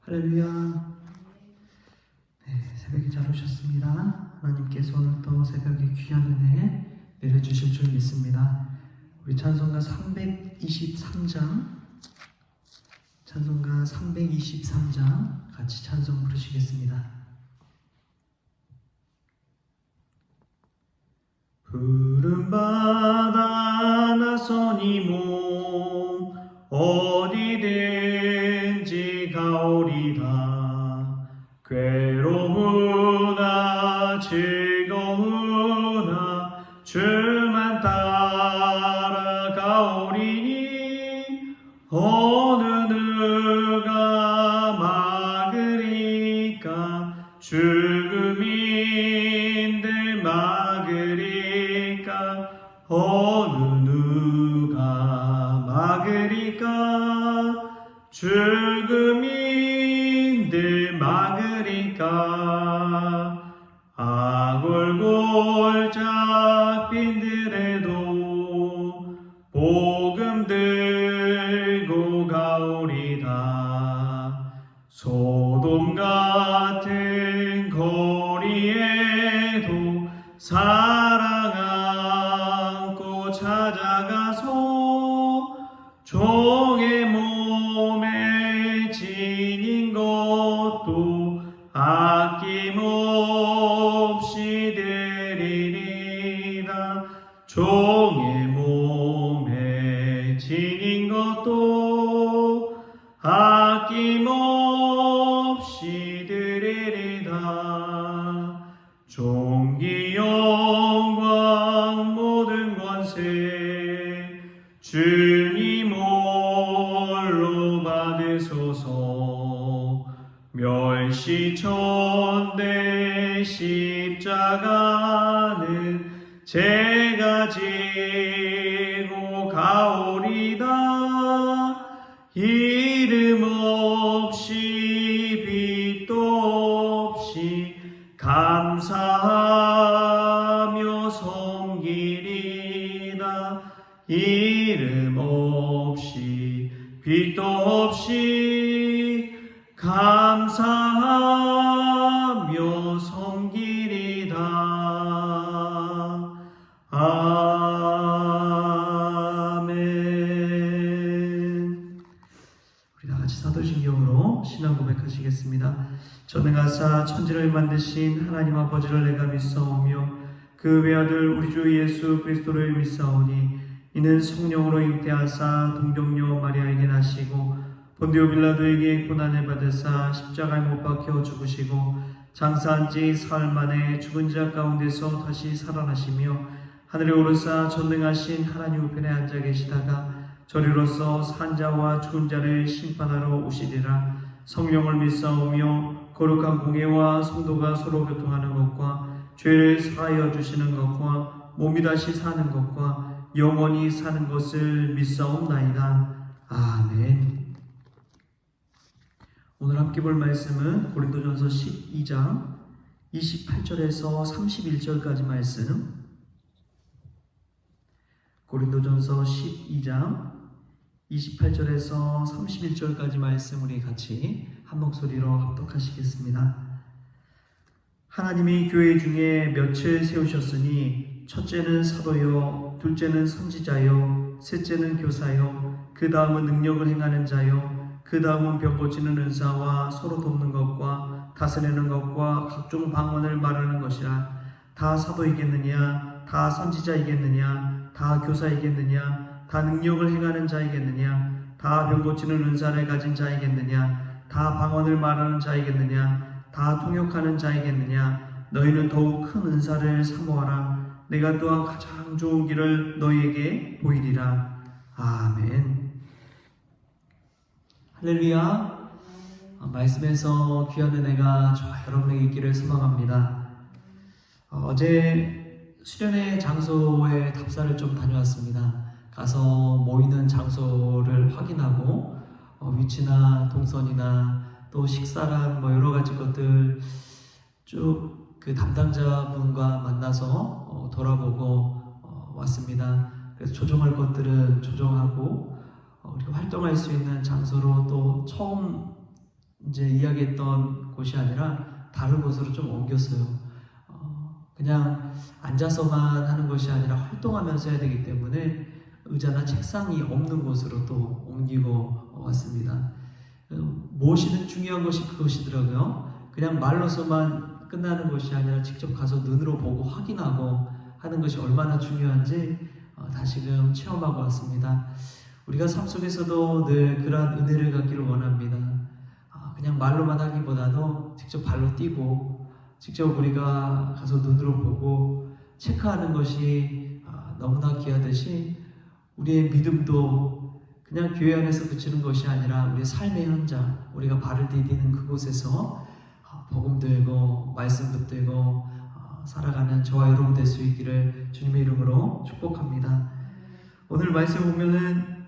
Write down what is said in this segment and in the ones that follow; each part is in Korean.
할렐루야. 새벽에 잘 오셨습니다. 하나님께서 오늘 또 새벽에 귀한 은혜 내려주실 줄 믿습니다. 우리 찬송가 323장 같이 찬송 부르시겠습니다. 푸른 바다 나서니 몸 어디든지 가오리다. 괴로우나 즐거우나 주만 따라가오리니 어느 누가 막으리까. 죽음인들 막으리까. 어느 누가 막으리까. 죽음인들 막으리까. 아골골짝 빈들에도 복음 들고 가오리다. 소돔 같은 거리에도 사랑 안고 찾아가서 종의 몸에 지닌 것도 아낌없이 드리리다. 종의 몸에 지닌 것도 아낌없이 드리리다. 존귀 영광 모든 권세 주님 홀로 받으소서. 멸시천대 십자가는 제가 지고 가오리다. 이름 없이 빛도 없이 감사하며 섬기리다. 이름 없이 빛도 없이 감사하며 섬기리다. 아멘. 우리 다같이 사도신경으로 신앙 고백하시겠습니다. 전능하사 천지를 만드신 하나님 아버지를 내가 믿사오며 그 외아들 우리 주 예수 그리스도를 믿사오니 이는 성령으로 잉태하사 동정녀 마리아에게 나시고 본디오 빌라도에게 고난을 받으사 십자가에 못 박혀 죽으시고 장사한 지 사흘 만에 죽은 자 가운데서 다시 살아나시며 하늘에 오르사 전능하신 하나님 우편에 앉아 계시다가 저리로서 산 자와 죽은 자를 심판하러 오시리라. 성령을 믿사오며 거룩한 공예와 성도가 서로 교통하는 것과 죄를 사하여 주시는 것과 몸이 다시 사는 것과 영원히 사는 것을 믿사옵나이다. 아멘. 오늘 함께 볼 말씀은 고린도전서 12장 28절에서 31절까지 말씀. 고린도전서 12장 28절에서 31절까지 말씀 우리 같이 한 목소리로 합독하시겠습니다. 하나님이 교회 중에 몇을 세우셨으니 첫째는 사도요, 둘째는 선지자요, 셋째는 교사요, 그 다음은 능력을 행하는 자요, 그 다음은 병 고치는 은사와 서로 돕는 것과 다스리는 것과 각종 방언을 말하는 것이라. 다 사도이겠느냐? 다 선지자이겠느냐? 다 교사이겠느냐? 다 능력을 행하는 자이겠느냐? 다 병 고치는 은사를 가진 자이겠느냐? 다 방언을 말하는 자이겠느냐? 다 통역하는 자이겠느냐? 너희는 더욱 큰 은사를 사모하라. 내가 또한 가장 좋은 길을 너희에게 보이리라. 아멘. 할렐루야. 말씀에서 귀한 은혜가 저와 여러분에게 있기를 소망합니다. 어제 수련회 장소에 답사를 좀 다녀왔습니다. 가서 모이는 장소를 확인하고 위치나 동선이나 또 식사랑 여러 가지 것들 쭉 그 담당자분과 만나서 돌아보고 왔습니다. 그래서 조정할 것들은 조정하고 우리가 활동할 수 있는 장소로 또 처음 이제 이야기했던 곳이 아니라 다른 곳으로 좀 옮겼어요. 그냥 앉아서만 하는 것이 아니라 활동하면서 해야 되기 때문에 의자나 책상이 없는 곳으로 또 옮기고 왔습니다. 무엇이든 중요한 것이 그것이더라고요. 그냥 말로서만 끝나는 것이 아니라 직접 가서 눈으로 보고 확인하고 하는 것이 얼마나 중요한지 다시금 체험하고 왔습니다. 우리가 삶 속에서도 늘 그러한 은혜를 갖기를 원합니다. 그냥 말로만 하기보다도 직접 발로 뛰고 직접 우리가 가서 눈으로 보고 체크하는 것이 너무나 귀하듯이 우리의 믿음도 그냥 교회 안에서 그치는 것이 아니라 우리의 삶의 현장, 우리가 발을 디디는 그곳에서 복음 들고 말씀 붙들고 살아가는 저와 여러분 될 수 있기를 주님의 이름으로 축복합니다. 오늘 말씀 보면은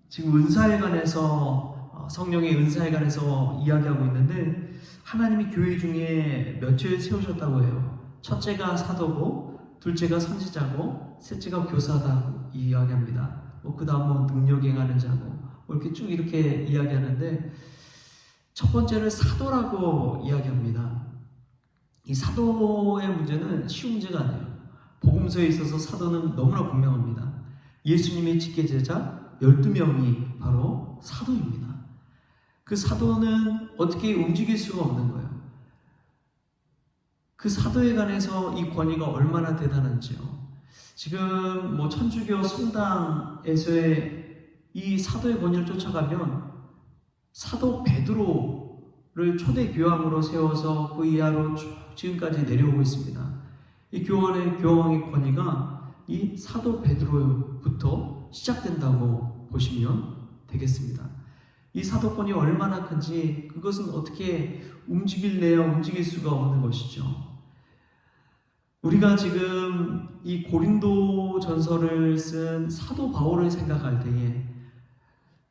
지금 은사에 관해서 성령의 은사에 관해서 이야기하고 있는데 하나님이 교회 중에 몇을 세우셨다고 해요. 첫째가 사도고, 둘째가 선지자고, 셋째가 교사다고 이야기합니다. 그 다음 능력 행하는 자고 이렇게 쭉 이렇게 이야기하는데 첫 번째를 사도라고 이야기합니다. 이 사도의 문제는 쉬운 문제가 아니에요. 복음서에 있어서 사도는 너무나 분명합니다. 예수님의 직계제자 12명이 바로 사도입니다. 그 사도는 어떻게 움직일 수가 없는 거예요. 그 사도에 관해서 이 권위가 얼마나 대단한지요. 지금 천주교 성당에서의 이 사도의 권위를 쫓아가면 사도 베드로를 초대 교황으로 세워서 그 이하로 쭉 지금까지 내려오고 있습니다. 이 교황의 권위가 이 사도 베드로부터 시작된다고 보시면 되겠습니다. 이 사도권이 얼마나 큰지 그것은 어떻게 움직일래야 움직일 수가 없는 것이죠. 우리가 지금 이 고린도 전서를 쓴 사도 바울을 생각할 때에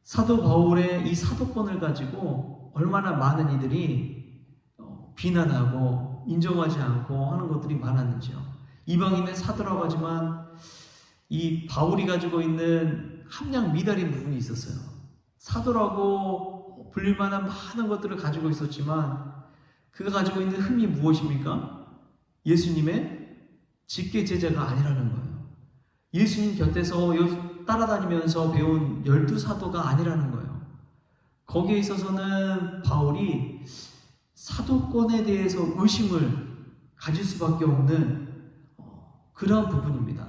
사도 바울의 이 사도권을 가지고 얼마나 많은 이들이 비난하고 인정하지 않고 하는 것들이 많았는지요. 이방인의 사도라고 하지만 이 바울이 가지고 있는 함량 미달인 부분이 있었어요. 사도라고 불릴만한 많은 것들을 가지고 있었지만 그가 가지고 있는 흠이 무엇입니까? 예수님의 직계 제자가 아니라는 거예요. 예수님 곁에서 따라다니면서 배운 12사도가 아니라는 거예요. 거기에 있어서는 바울이 사도권에 대해서 의심을 가질 수밖에 없는 그러한 부분입니다.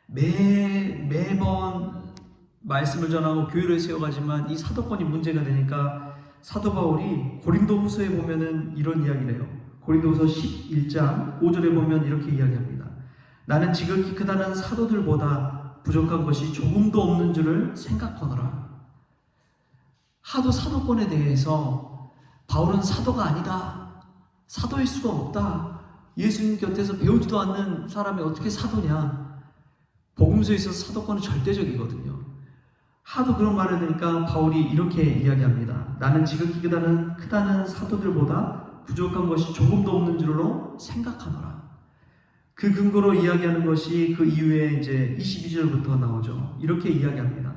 매번 말씀을 전하고 교회를 세워가지만 이 사도권이 문제가 되니까 사도 바울이 고린도후서에 보면은 이런 이야기를 해요. 고린도후서 11장 5절에 보면 이렇게 이야기합니다. 나는 지극히 크다는 사도들보다 부족한 것이 조금도 없는 줄을 생각하노라. 하도 사도권에 대해서 바울은 사도가 아니다. 사도일 수가 없다. 예수님 곁에서 배우지도 않는 사람이 어떻게 사도냐. 복음서에 있어서 사도권은 절대적이거든요. 하도 그런 말을 들으니까 바울이 이렇게 이야기합니다. 나는 지극히 크다는 사도들보다 부족한 것이 조금도 없는 줄로 생각하노라. 그 근거로 이야기하는 것이 그 이후에 이제 22절부터 나오죠. 이렇게 이야기합니다.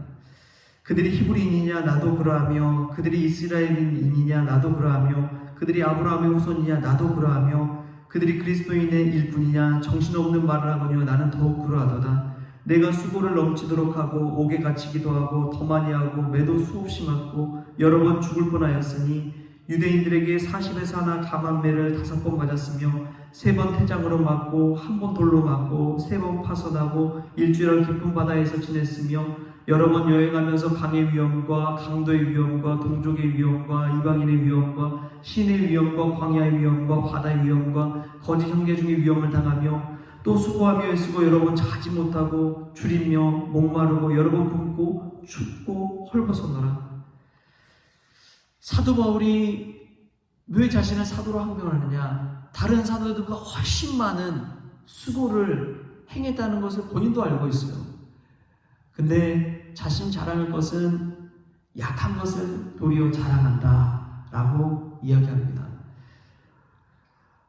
그들이 히브리인이냐 나도 그러하며 그들이 이스라엘인이냐 나도 그러하며 그들이 아브라함의 후손이냐 나도 그러하며 그들이 그리스도인의 일뿐이냐 정신없는 말을 하거니와 나는 더욱 그러하도다. 내가 수고를 넘치도록 하고 옥에 갇히기도 하고 더 많이 하고 매도 수없이 맞고 여러 번 죽을 뻔하였으니 유대인들에게 40에서 하나 감한매를 5번 맞았으며 3번 태장으로 맞고 1번 돌로 맞고 3번 파손하고 일주일을 깊은 바다에서 지냈으며 여러 번 여행하면서 강의 위험과 강도의 위험과 동족의 위험과 이방인의 위험과 신의 위험과 광야의 위험과 바다의 위험과 거짓 형제 중의 위험을 당하며 또 수고하며 애쓰고 여러 번 자지 못하고 줄이며 목마르고 여러 번 굶고 춥고 헐벗었노라. 사도 바울이 왜 자신을 사도로 항명하느냐? 다른 사도들보다 훨씬 많은 수고를 행했다는 것을 본인도 알고 있어요. 근데 자신 자랑할 것은 약한 것을 도리어 자랑한다 라고 이야기합니다.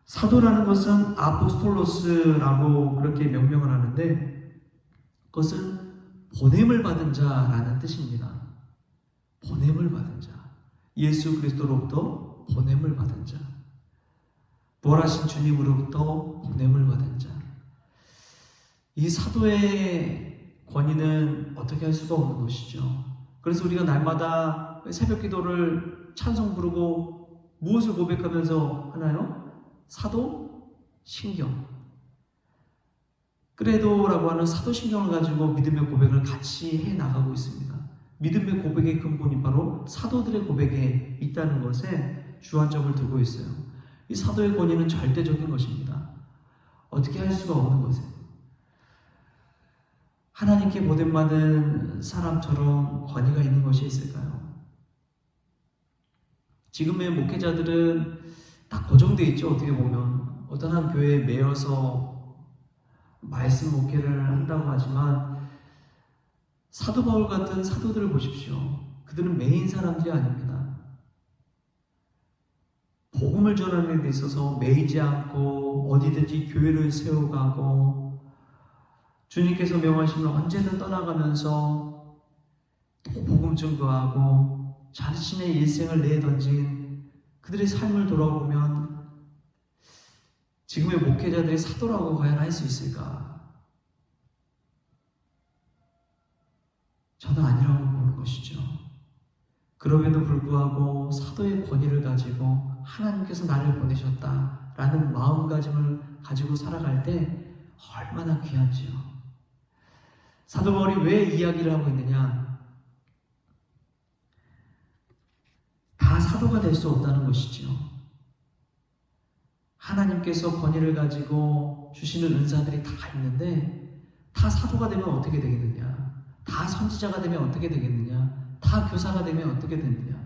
사도라는 것은 아포스톨로스라고 그렇게 명명을 하는데 그것은 보냄을 받은 자라는 뜻입니다. 보냄을 받은 자. 예수 그리스도로부터 보냄을 받은 자, 부활하신 주님으로부터 보냄을 받은 자. 이 사도의 권위는 어떻게 할 수가 없는 것이죠. 그래서 우리가 날마다 새벽 기도를 찬송 부르고 무엇을 고백하면서 하나요? 사도 신경. 그래도라고 하는 사도 신경을 가지고 믿음의 고백을 같이 해 나가고 있습니다. 믿음의 고백의 근본이 바로 사도들의 고백에 있다는 것에 주안점을 두고 있어요. 이 사도의 권위는 절대적인 것입니다. 어떻게 할 수가 없는 것이에요. 하나님께 보냄받은 사람처럼 권위가 있는 것이 있을까요? 지금의 목회자들은 딱 고정되어 있죠. 어떻게 보면 어떤 한 교회에 매여서 말씀 목회를 한다고 하지만 사도 바울 같은 사도들을 보십시오. 그들은 메인 사람들이 아닙니다. 복음을 전하는 데 있어서 매이지 않고 어디든지 교회를 세워가고 주님께서 명하시면 언제든 떠나가면서 복음 증거하고 자신의 일생을 내던진 그들의 삶을 돌아보면 지금의 목회자들이 사도라고 과연 할 수 있을까? 저는 아니라고 보는 것이죠. 그럼에도 불구하고 사도의 권위를 가지고 하나님께서 나를 보내셨다라는 마음가짐을 가지고 살아갈 때 얼마나 귀한지요. 사도 바울이 왜 이야기를 하고 있느냐? 다 사도가 될 수 없다는 것이지요. 하나님께서 권위를 가지고 주시는 은사들이 다 있는데 다 사도가 되면 어떻게 되겠느냐? 다 선지자가 되면 어떻게 되겠느냐? 다 교사가 되면 어떻게 되느냐?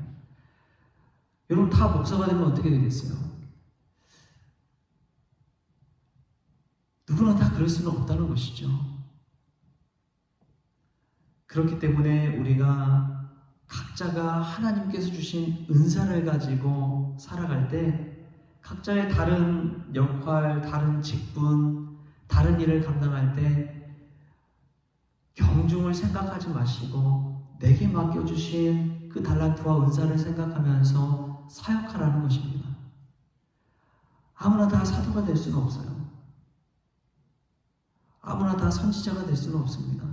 여러분 다 목사가 되면 어떻게 되겠어요? 누구나 다 그럴 수는 없다는 것이죠. 그렇기 때문에 우리가 각자가 하나님께서 주신 은사를 가지고 살아갈 때 각자의 다른 역할, 다른 직분, 다른 일을 감당할 때 경중을 생각하지 마시고 내게 맡겨주신 그 달란트와 은사를 생각하면서 사역하라는 것입니다. 아무나 다 사도가 될 수는 없어요. 아무나 다 선지자가 될 수는 없습니다.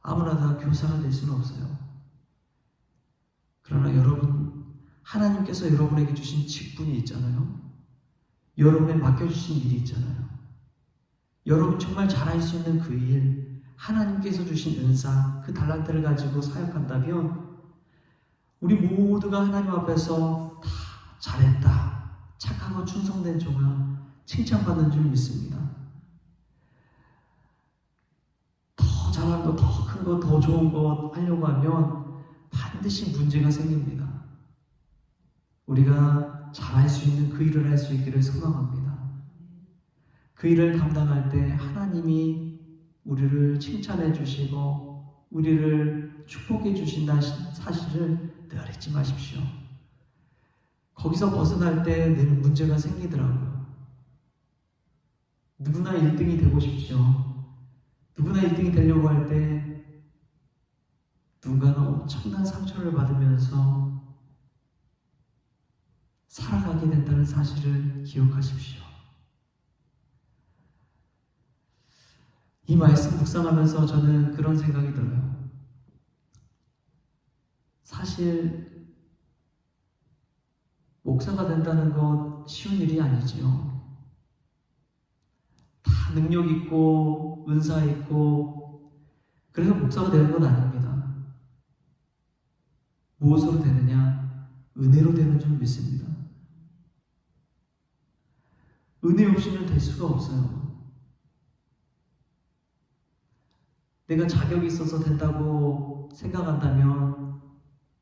아무나 다 교사가 될 수는 없어요. 그러나 여러분, 하나님께서 여러분에게 주신 직분이 있잖아요. 여러분에 맡겨주신 일이 있잖아요. 여러분 정말 잘할 수 있는 그 일, 하나님께서 주신 은사, 그 달란트를 가지고 사역한다면 우리 모두가 하나님 앞에서 다 잘했다, 착하고 충성된 종아, 칭찬받는 줄 믿습니다. 더 잘한 거, 더 큰 거, 더 좋은 거 하려고 하면 반드시 문제가 생깁니다. 우리가 잘할 수 있는 그 일을 할 수 있기를 소망합니다. 그 일을 감당할 때 하나님이 우리를 칭찬해 주시고 우리를 축복해 주신다는 사실을 늘 잊지 마십시오. 거기서 벗어날 때 늘 문제가 생기더라고요. 누구나 1등이 되고 싶죠. 누구나 1등이 되려고 할 때 누군가는 엄청난 상처를 받으면서 살아가게 된다는 사실을 기억하십시오. 이 말씀 묵상하면서 저는 그런 생각이 들어요. 사실 목사가 된다는 것 쉬운 일이 아니지요. 다 능력 있고 은사 있고 그래서 목사가 되는 건 아닙니다. 무엇으로 되느냐? 은혜로 되는 줄 믿습니다. 은혜 없이는 될 수가 없어요. 내가 자격이 있어서 된다고 생각한다면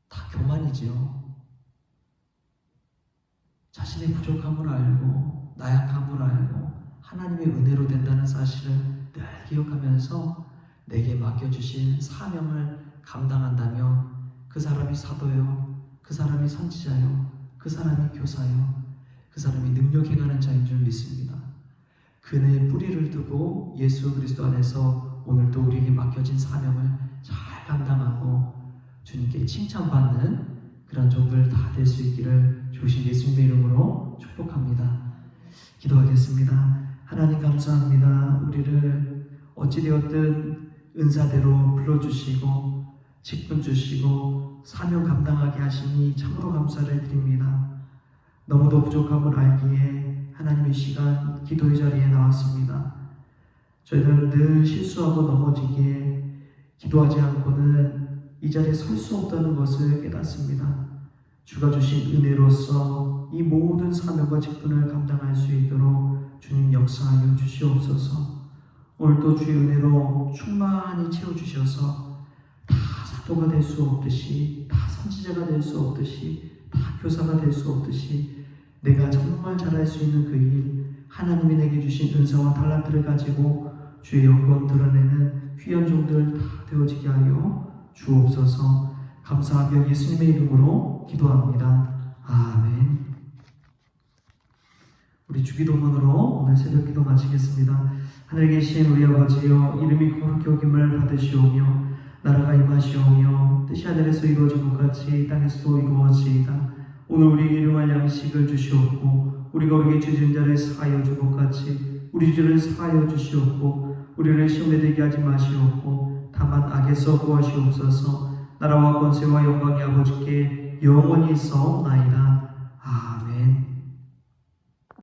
다 교만이지요. 자신의 부족함을 알고 나약함을 알고 하나님의 은혜로 된다는 사실을 늘 기억하면서 내게 맡겨주신 사명을 감당한다면 그 사람이 사도요, 그 사람이 선지자요, 그 사람이 교사요, 그 사람이 능력 행하는 자인 줄 믿습니다. 그네의 뿌리를 두고 예수 그리스도 안에서 오늘도 우리에게 맡겨진 사명을 잘 감당하고 주님께 칭찬받는 그런 종들 다 될 수 있기를 주신 예수님의 이름으로 축복합니다. 기도하겠습니다. 하나님 감사합니다. 우리를 어찌되었든 은사대로 불러주시고 직분 주시고 사명 감당하게 하시니 참으로 감사를 드립니다. 너무도 부족함을 알기에 하나님의 시간 기도의 자리에 나왔습니다. 저희들은 늘 실수하고 넘어지기에 기도하지 않고는 이 자리에 설 수 없다는 것을 깨닫습니다. 주가 주신 은혜로서 이 모든 사명과 직분을 감당할 수 있도록 주님 역사하여 주시옵소서. 오늘도 주의 은혜로 충만히 채워주셔서 다 사도가 될 수 없듯이, 다 선지자가 될 수 없듯이, 다 교사가 될 수 없듯이 내가 정말 잘할 수 있는 그 일, 하나님이 내게 주신 은사와 달란트를 가지고 주의 영광 드러내는 귀한 종들 다 되어지게 하여 주옵소서. 감사하며 예수님의 이름으로 기도합니다. 아멘. 우리 주기도문으로 오늘 새벽 기도 마치겠습니다. 하늘에 계신 우리 아버지여, 이름이 거룩히 여김을 받으시오며 나라가 임하시오며 뜻이 하늘에서 이루어진 것 같이 땅에서도 이루어지이다. 오늘 우리에게 일용할 양식을 주시옵고 우리가 우리에게 죄진 자를 사하여 준 것 같이 우리 죄를 사하여 주시옵고 우리를 시험에 들게 하지 마시옵고 다만 악에서 구하시옵소서. 나라와 권세와 영광이 아버지께 영원히 있사옵나이다.